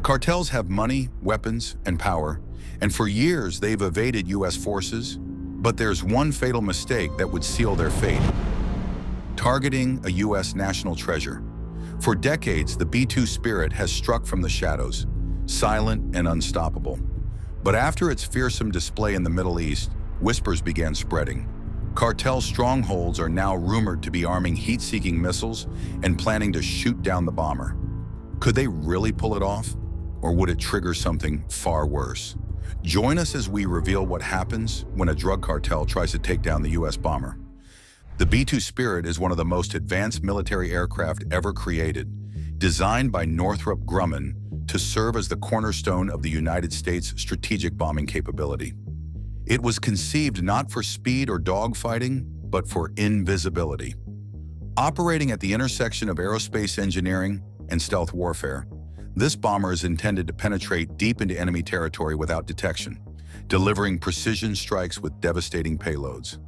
cartels have money, weapons, and power, and for years they've evaded U.S. forces, but there's one fatal mistake that would seal their fate: targeting a U.S. national treasure. For decades, the B-2 Spirit has struck from the shadows, silent and unstoppable. But after its fearsome display in the Middle East, whispers began spreading. Cartel strongholds are now rumored to be arming heat-seeking missiles and planning to shoot down the bomber. Could they really pull it off? Or would it trigger something far worse? Join us as we reveal what happens when a drug cartel tries to take down the U.S. bomber. The B-2 Spirit is one of the most advanced military aircraft ever created, designed by Northrop Grumman to serve as the cornerstone of the United States' strategic bombing capability. It was conceived not for speed or dogfighting, but for invisibility. Operating at the intersection of aerospace engineering and stealth warfare, this bomber is intended to penetrate deep into enemy territory without detection, delivering precision strikes with devastating payloads.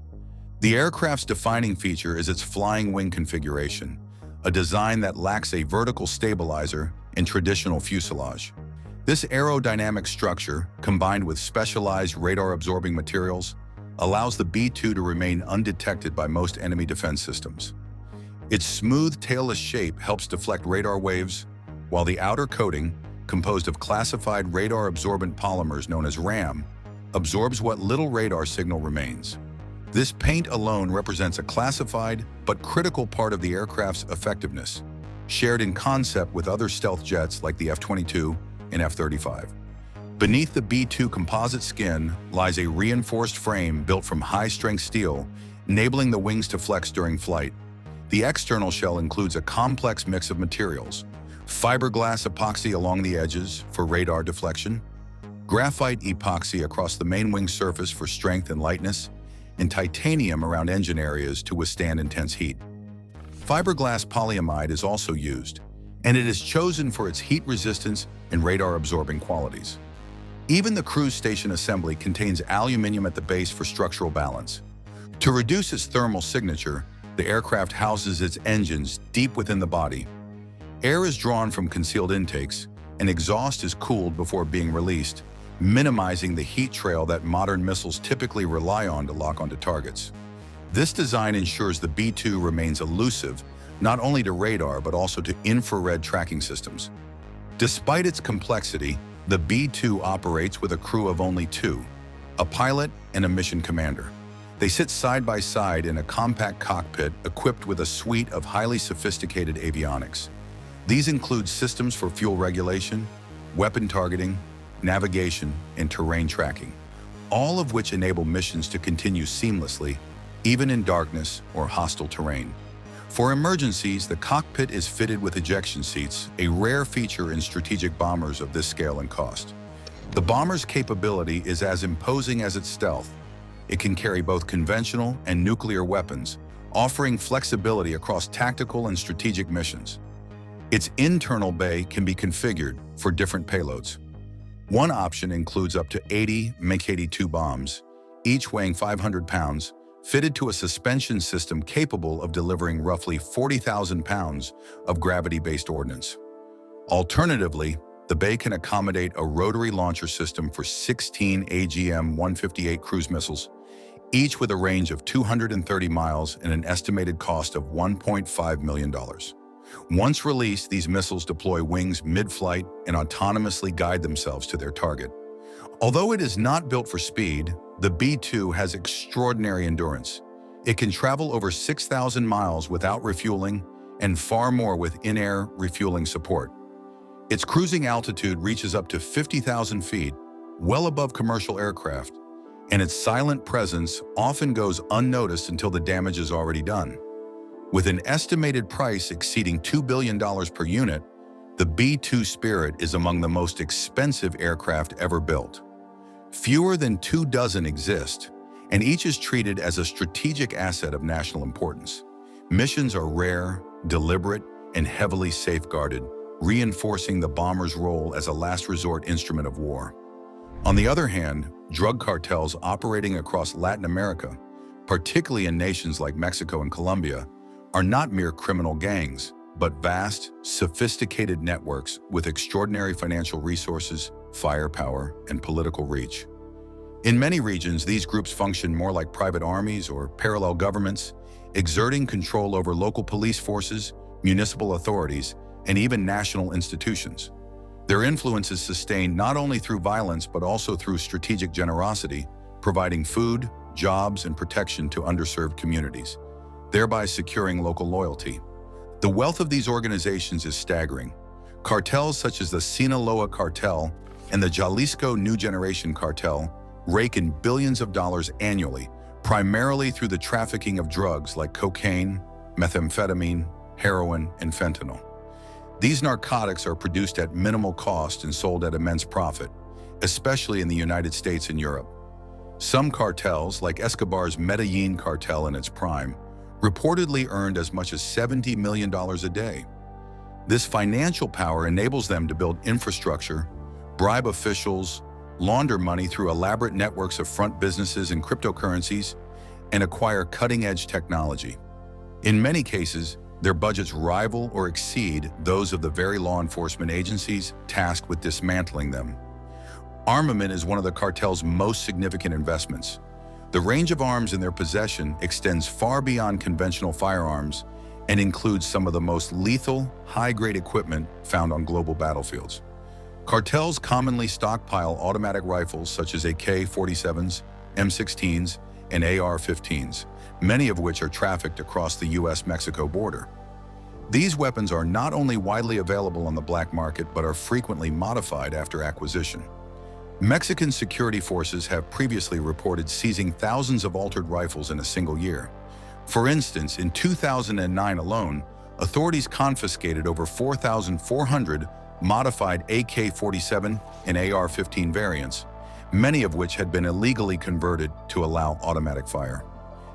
The aircraft's defining feature is its flying wing configuration, a design that lacks a vertical stabilizer in traditional fuselage. This aerodynamic structure, combined with specialized radar-absorbing materials, allows the B-2 to remain undetected by most enemy defense systems. Its smooth, tailless shape helps deflect radar waves, while the outer coating, composed of classified radar-absorbent polymers known as RAM, absorbs what little radar signal remains. This paint alone represents a classified but critical part of the aircraft's effectiveness, shared in concept with other stealth jets like the F-22 and F-35. Beneath the B-2 composite skin lies a reinforced frame built from high-strength steel, enabling the wings to flex during flight. The external shell includes a complex mix of materials: fiberglass epoxy along the edges for radar deflection, graphite epoxy across the main wing surface for strength and lightness, and titanium around engine areas to withstand intense heat. Fiberglass polyamide is also used, and it is chosen for its heat resistance and radar-absorbing qualities. Even the cruise station assembly contains aluminum at the base for structural balance. To reduce its thermal signature, the aircraft houses its engines deep within the body. Air is drawn from concealed intakes, and exhaust is cooled before being released, minimizing the heat trail that modern missiles typically rely on to lock onto targets. This design ensures the B-2 remains elusive, not only to radar but also to infrared tracking systems. Despite its complexity, the B-2 operates with a crew of only two: a pilot and a mission commander. They sit side by side in a compact cockpit equipped with a suite of highly sophisticated avionics. These include systems for fuel regulation, weapon targeting, navigation, and terrain tracking, all of which enable missions to continue seamlessly, even in darkness or hostile terrain. For emergencies, the cockpit is fitted with ejection seats, a rare feature in strategic bombers of this scale and cost. The bomber's capability is as imposing as its stealth. It can carry both conventional and nuclear weapons, offering flexibility across tactical and strategic missions. Its internal bay can be configured for different payloads. One option includes up to 80 MiG-82 bombs, each weighing 500 pounds, fitted to a suspension system capable of delivering roughly 40,000 pounds of gravity-based ordnance. Alternatively, the bay can accommodate a rotary launcher system for 16 AGM-158 cruise missiles, each with a range of 230 miles and an estimated cost of $1.5 million. Once released, these missiles deploy wings mid-flight and autonomously guide themselves to their target. Although it is not built for speed, the B-2 has extraordinary endurance. It can travel over 6,000 miles without refueling and far more with in-air refueling support. Its cruising altitude reaches up to 50,000 feet, well above commercial aircraft, and its silent presence often goes unnoticed until the damage is already done. With an estimated price exceeding $2 billion per unit, the B-2 Spirit is among the most expensive aircraft ever built. Fewer than 24 exist, and each is treated as a strategic asset of national importance. Missions are rare, deliberate, and heavily safeguarded, reinforcing the bomber's role as a last resort instrument of war. On the other hand, drug cartels operating across Latin America, particularly in nations like Mexico and Colombia, are not mere criminal gangs. but vast, sophisticated networks with extraordinary financial resources, firepower, and political reach. In many regions, these groups function more like private armies or parallel governments, exerting control over local police forces, municipal authorities, and even national institutions. Their influence is sustained not only through violence but also through strategic generosity, providing food, jobs, and protection to underserved communities, thereby securing local loyalty. The wealth of these organizations is staggering. Cartels such as the Sinaloa Cartel and the Jalisco New Generation Cartel rake in billions of dollars annually, primarily through the trafficking of drugs like cocaine, methamphetamine, heroin, and fentanyl. These narcotics are produced at minimal cost and sold at immense profit, especially in the United States and Europe. Some cartels, like Escobar's Medellin cartel in its prime, reportedly earned as much as $70 million a day. This financial power enables them to build infrastructure, bribe officials, launder money through elaborate networks of front businesses and cryptocurrencies, and acquire cutting-edge technology. In many cases, their budgets rival or exceed those of the very law enforcement agencies tasked with dismantling them. Armament is one of the cartel's most significant investments. The range of arms in their possession extends far beyond conventional firearms and includes some of the most lethal, high-grade equipment found on global battlefields. Cartels commonly stockpile automatic rifles such as AK-47s, M16s, and AR-15s, many of which are trafficked across the US-Mexico border. These weapons are not only widely available on the black market but are frequently modified after acquisition. Mexican security forces have previously reported seizing thousands of altered rifles in a single year. For instance, in 2009 alone, authorities confiscated over 4,400 modified AK-47 and AR-15 variants, many of which had been illegally converted to allow automatic fire.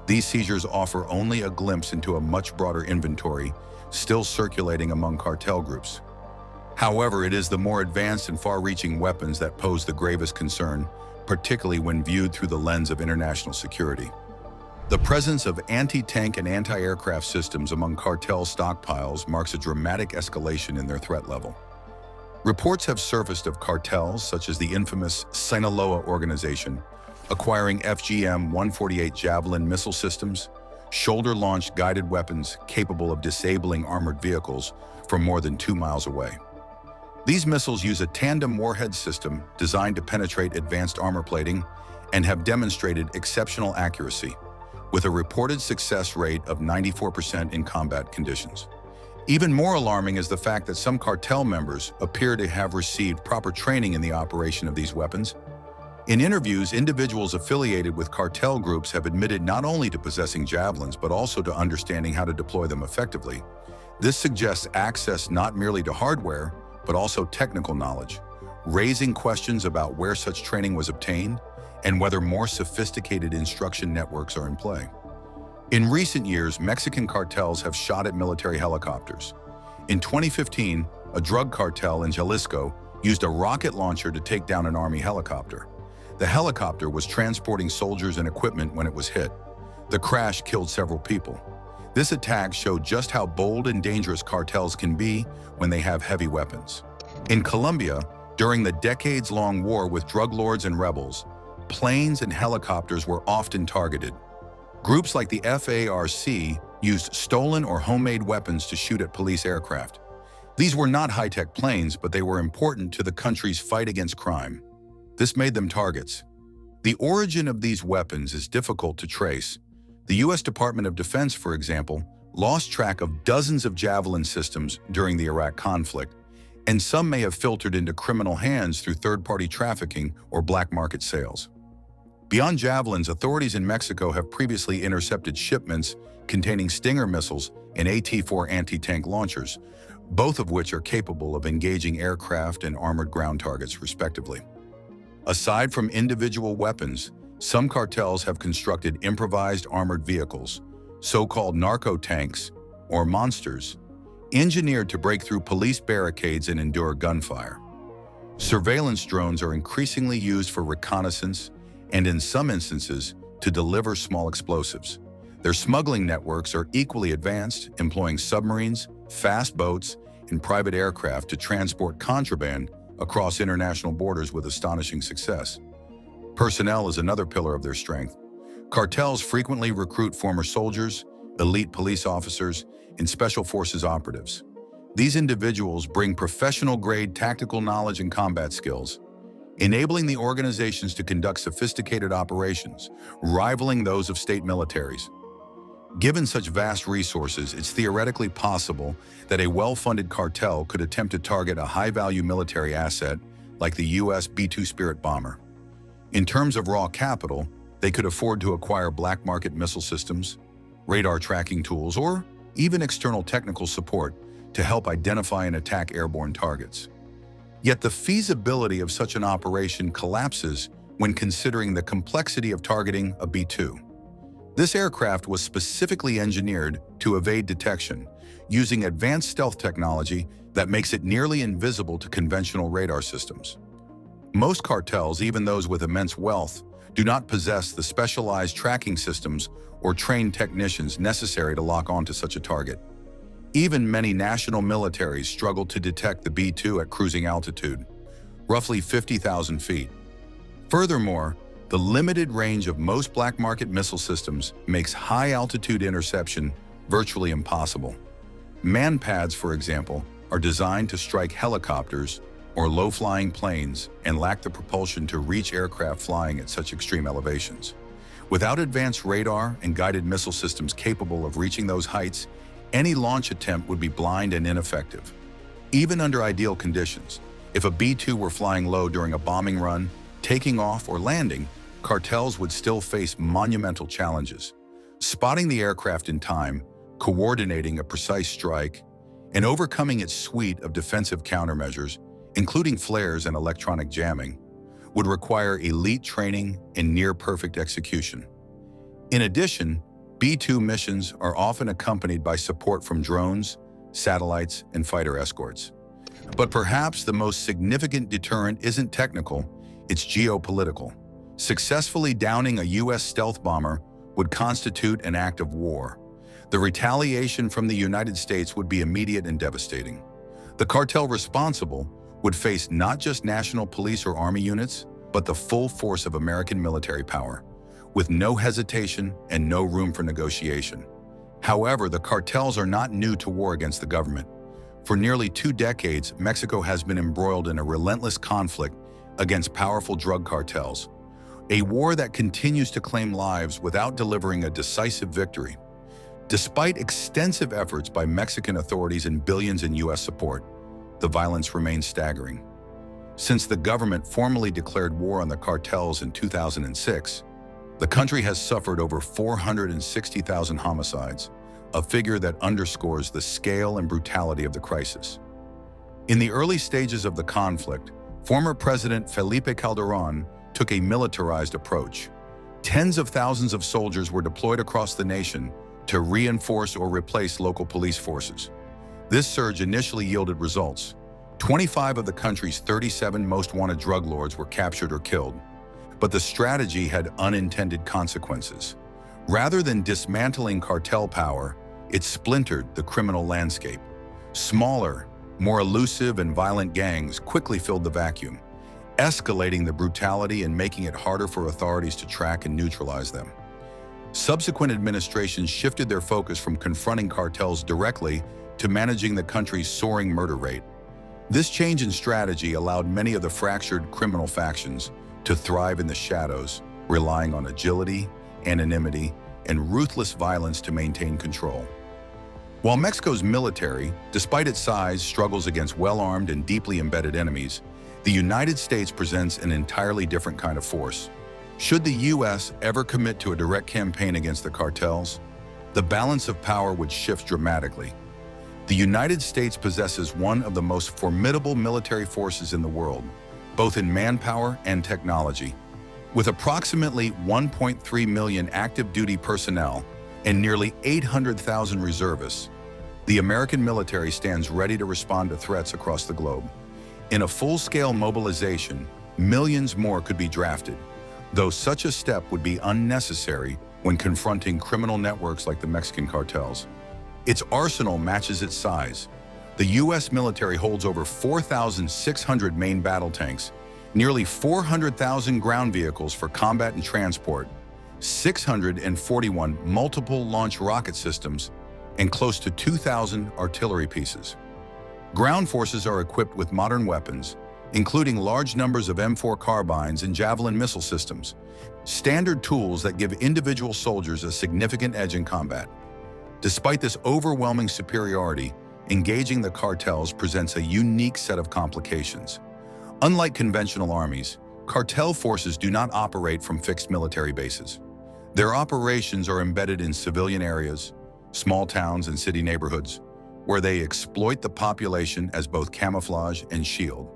These seizures offer only a glimpse into a much broader inventory still circulating among cartel groups. However, it is the more advanced and far-reaching weapons that pose the gravest concern, particularly when viewed through the lens of international security. The presence of anti-tank and anti-aircraft systems among cartel stockpiles marks a dramatic escalation in their threat level. Reports have surfaced of cartels, such as the infamous Sinaloa organization, acquiring FGM-148 Javelin missile systems, shoulder-launched guided weapons capable of disabling armored vehicles from more than 2 miles away. These missiles use a tandem warhead system designed to penetrate advanced armor plating and have demonstrated exceptional accuracy, with a reported success rate of 94% in combat conditions. Even more alarming is the fact that some cartel members appear to have received proper training in the operation of these weapons. In interviews, individuals affiliated with cartel groups have admitted not only to possessing javelins but also to understanding how to deploy them effectively. This suggests access not merely to hardware, but also technical knowledge, raising questions about where such training was obtained and whether more sophisticated instruction networks are in play. In recent years, Mexican cartels have shot at military helicopters. In 2015, a drug cartel in Jalisco used a rocket launcher to take down an army helicopter. The helicopter was transporting soldiers and equipment when it was hit. The crash killed several people. This attack showed just how bold and dangerous cartels can be when they have heavy weapons. In Colombia, during the decades-long war with drug lords and rebels, planes and helicopters were often targeted. Groups like the FARC used stolen or homemade weapons to shoot at police aircraft. These were not high-tech planes, but they were important to the country's fight against crime. This made them targets. The origin of these weapons is difficult to trace. The U.S. Department of Defense, for example, lost track of dozens of Javelin systems during the Iraq conflict, and some may have filtered into criminal hands through third-party trafficking or black market sales. Beyond Javelins, authorities in Mexico have previously intercepted shipments containing Stinger missiles and AT-4 anti-tank launchers, both of which are capable of engaging aircraft and armored ground targets, respectively. Aside from individual weapons, some cartels have constructed improvised armored vehicles, so-called narco-tanks, or monsters, engineered to break through police barricades and endure gunfire. Surveillance drones are increasingly used for reconnaissance and, in some instances, to deliver small explosives. Their smuggling networks are equally advanced, employing submarines, fast boats, and private aircraft to transport contraband across international borders with astonishing success. Personnel is another pillar of their strength. Cartels frequently recruit former soldiers, elite police officers, and special forces operatives. These individuals bring professional-grade tactical knowledge and combat skills, enabling the organizations to conduct sophisticated operations, rivaling those of state militaries. Given such vast resources, it's theoretically possible that a well-funded cartel could attempt to target a high-value military asset like the U.S. B-2 Spirit bomber. In terms of raw capital, they could afford to acquire black market missile systems, radar tracking tools, or even external technical support to help identify and attack airborne targets. Yet the feasibility of such an operation collapses when considering the complexity of targeting a B-2. This aircraft was specifically engineered to evade detection, using advanced stealth technology that makes it nearly invisible to conventional radar systems. Most cartels, even those with immense wealth, do not possess the specialized tracking systems or trained technicians necessary to lock onto such a target. Even many national militaries struggle to detect the B-2 at cruising altitude, roughly 50,000 feet. Furthermore, the limited range of most black market missile systems makes high-altitude interception virtually impossible. Man-pads, for example, are designed to strike helicopters or low-flying planes and lack the propulsion to reach aircraft flying at such extreme elevations. Without advanced radar and guided missile systems capable of reaching those heights, any launch attempt would be blind and ineffective. Even under ideal conditions, if a B-2 were flying low during a bombing run, taking off or landing, cartels would still face monumental challenges. Spotting the aircraft in time, coordinating a precise strike, and overcoming its suite of defensive countermeasures, including flares and electronic jamming, would require elite training and near-perfect execution. In addition, B-2 missions are often accompanied by support from drones, satellites, and fighter escorts. But perhaps the most significant deterrent isn't technical, it's geopolitical. Successfully downing a U.S. stealth bomber would constitute an act of war. The retaliation from the United States would be immediate and devastating. The cartel responsible would face not just national police or army units, but the full force of American military power, with no hesitation and no room for negotiation. However, the cartels are not new to war against the government. For nearly 2 decades, Mexico has been embroiled in a relentless conflict against powerful drug cartels, a war that continues to claim lives without delivering a decisive victory. Despite extensive efforts by Mexican authorities and billions in U.S. support, the violence remains staggering. Since the government formally declared war on the cartels in 2006, the country has suffered over 460,000 homicides, a figure that underscores the scale and brutality of the crisis. In the early stages of the conflict, former President Felipe Calderón took a militarized approach. Tens of thousands of soldiers were deployed across the nation to reinforce or replace local police forces. This surge initially yielded results. 25 of the country's 37 most wanted drug lords were captured or killed. But the strategy had unintended consequences. Rather than dismantling cartel power, it splintered the criminal landscape. Smaller, more elusive and violent gangs quickly filled the vacuum, escalating the brutality and making it harder for authorities to track and neutralize them. Subsequent administrations shifted their focus from confronting cartels directly to managing the country's soaring murder rate. This change in strategy allowed many of the fractured criminal factions to thrive in the shadows, relying on agility, anonymity, and ruthless violence to maintain control. While Mexico's military, despite its size, struggles against well-armed and deeply embedded enemies, the United States presents an entirely different kind of force. Should the U.S. ever commit to a direct campaign against the cartels, the balance of power would shift dramatically. The United States possesses one of the most formidable military forces in the world, both in manpower and technology. With approximately 1.3 million active-duty personnel and nearly 800,000 reservists, the American military stands ready to respond to threats across the globe. In a full-scale mobilization, millions more could be drafted, though such a step would be unnecessary when confronting criminal networks like the Mexican cartels. Its arsenal matches its size. The U.S. military holds over 4,600 main battle tanks, nearly 400,000 ground vehicles for combat and transport, 641 multiple launch rocket systems, and close to 2,000 artillery pieces. Ground forces are equipped with modern weapons, including large numbers of M4 carbines and Javelin missile systems, standard tools that give individual soldiers a significant edge in combat. Despite this overwhelming superiority, engaging the cartels presents a unique set of complications. Unlike conventional armies, cartel forces do not operate from fixed military bases. Their operations are embedded in civilian areas, small towns and city neighborhoods, where they exploit the population as both camouflage and shield.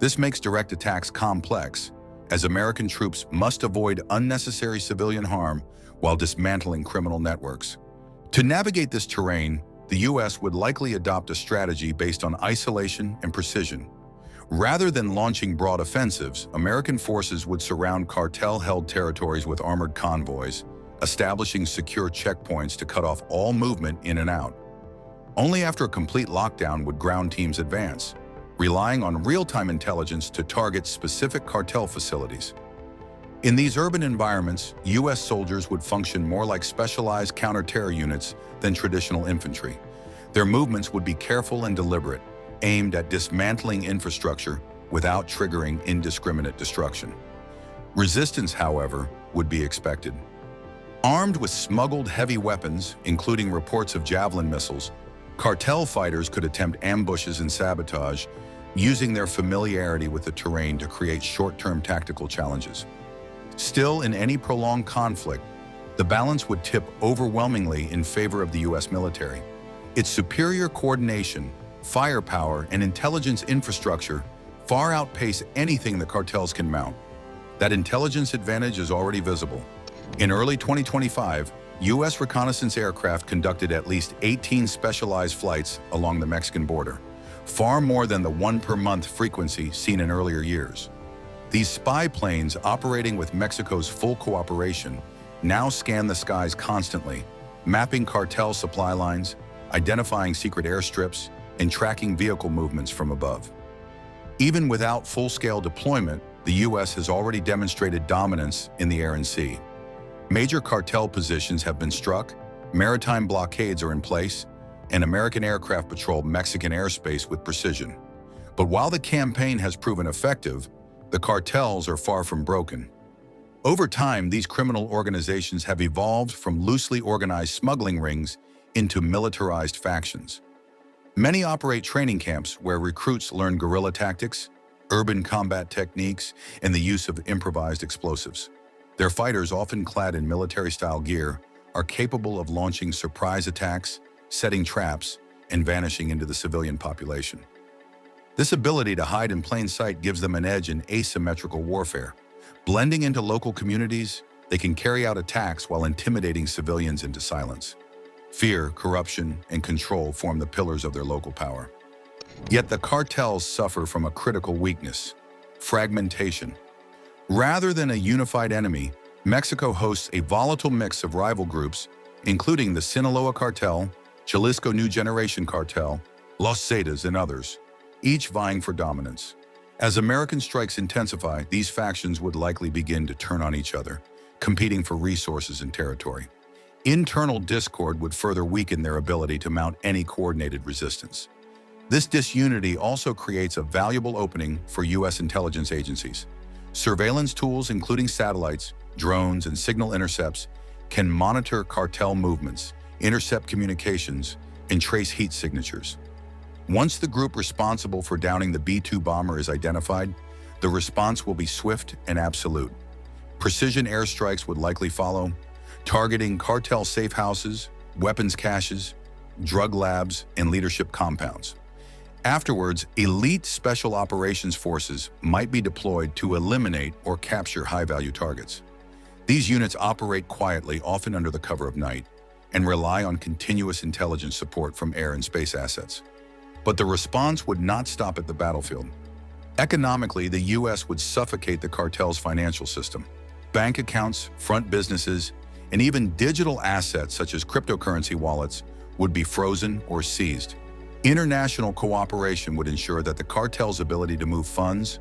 This makes direct attacks complex, as American troops must avoid unnecessary civilian harm while dismantling criminal networks. To navigate this terrain, the U.S. would likely adopt a strategy based on isolation and precision. Rather than launching broad offensives, American forces would surround cartel-held territories with armored convoys, establishing secure checkpoints to cut off all movement in and out. Only after a complete lockdown would ground teams advance, relying on real-time intelligence to target specific cartel facilities. In these urban environments, U.S. soldiers would function more like specialized counter-terror units than traditional infantry. Their movements would be careful and deliberate, aimed at dismantling infrastructure without triggering indiscriminate destruction. Resistance, however, would be expected. Armed with smuggled heavy weapons, including reports of Javelin missiles, cartel fighters could attempt ambushes and sabotage, using their familiarity with the terrain to create short-term tactical challenges. Still, in any prolonged conflict, the balance would tip overwhelmingly in favor of the U.S. military. Its superior coordination, firepower, and intelligence infrastructure far outpace anything the cartels can mount. That intelligence advantage is already visible. In early 2025, U.S. reconnaissance aircraft conducted at least 18 specialized flights along the Mexican border, far more than the one-per-month frequency seen in earlier years. These spy planes, operating with Mexico's full cooperation, now scan the skies constantly, mapping cartel supply lines, identifying secret airstrips, and tracking vehicle movements from above. Even without full-scale deployment, the U.S. has already demonstrated dominance in the air and sea. Major cartel positions have been struck, maritime blockades are in place, and American aircraft patrol Mexican airspace with precision. But while the campaign has proven effective, the cartels are far from broken. Over time, these criminal organizations have evolved from loosely organized smuggling rings into militarized factions. Many operate training camps where recruits learn guerrilla tactics, urban combat techniques, and the use of improvised explosives. Their fighters, often clad in military-style gear, are capable of launching surprise attacks, setting traps, and vanishing into the civilian population. This ability to hide in plain sight gives them an edge in asymmetrical warfare. Blending into local communities, they can carry out attacks while intimidating civilians into silence. Fear, corruption, and control form the pillars of their local power. Yet the cartels suffer from a critical weakness: fragmentation. Rather than a unified enemy, Mexico hosts a volatile mix of rival groups, including the Sinaloa Cartel, Jalisco New Generation Cartel, Los Zetas, and others, each vying for dominance. As American strikes intensify, these factions would likely begin to turn on each other, competing for resources and territory. Internal discord would further weaken their ability to mount any coordinated resistance. This disunity also creates a valuable opening for U.S. intelligence agencies. Surveillance tools, including satellites, drones, and signal intercepts, can monitor cartel movements, intercept communications, and trace heat signatures. Once the group responsible for downing the B-2 bomber is identified, the response will be swift and absolute. Precision airstrikes would likely follow, targeting cartel safe houses, weapons caches, drug labs, and leadership compounds. Afterwards, elite special operations forces might be deployed to eliminate or capture high-value targets. These units operate quietly, often under the cover of night, and rely on continuous intelligence support from air and space assets. But the response would not stop at the battlefield. Economically, the U.S. would suffocate the cartel's financial system. Bank accounts, front businesses, and even digital assets such as cryptocurrency wallets would be frozen or seized. International cooperation would ensure that the cartel's ability to move funds,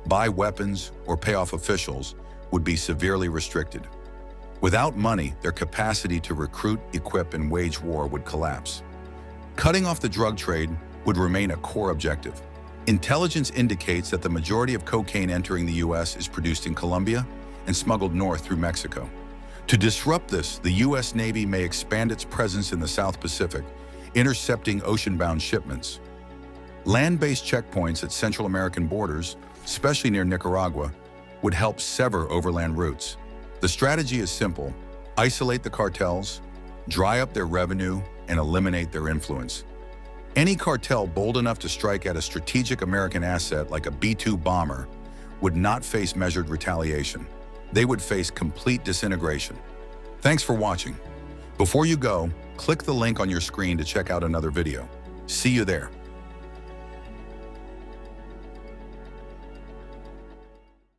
buy weapons, or pay off officials would be severely restricted. Without money, their capacity to recruit, equip, and wage war would collapse. Cutting off the drug trade would remain a core objective. Intelligence indicates that the majority of cocaine entering the U.S. is produced in Colombia and smuggled north through Mexico. To disrupt this, the U.S. Navy may expand its presence in the South Pacific, intercepting ocean-bound shipments. Land-based checkpoints at Central American borders, especially near Nicaragua, would help sever overland routes. The strategy is simple: isolate the cartels, dry up their revenue, and eliminate their influence. Any cartel bold enough to strike at a strategic American asset like a B-2 bomber would not face measured retaliation. They would face complete disintegration. Thanks for watching. Before you go, click the link on your screen to check out another video. See you there.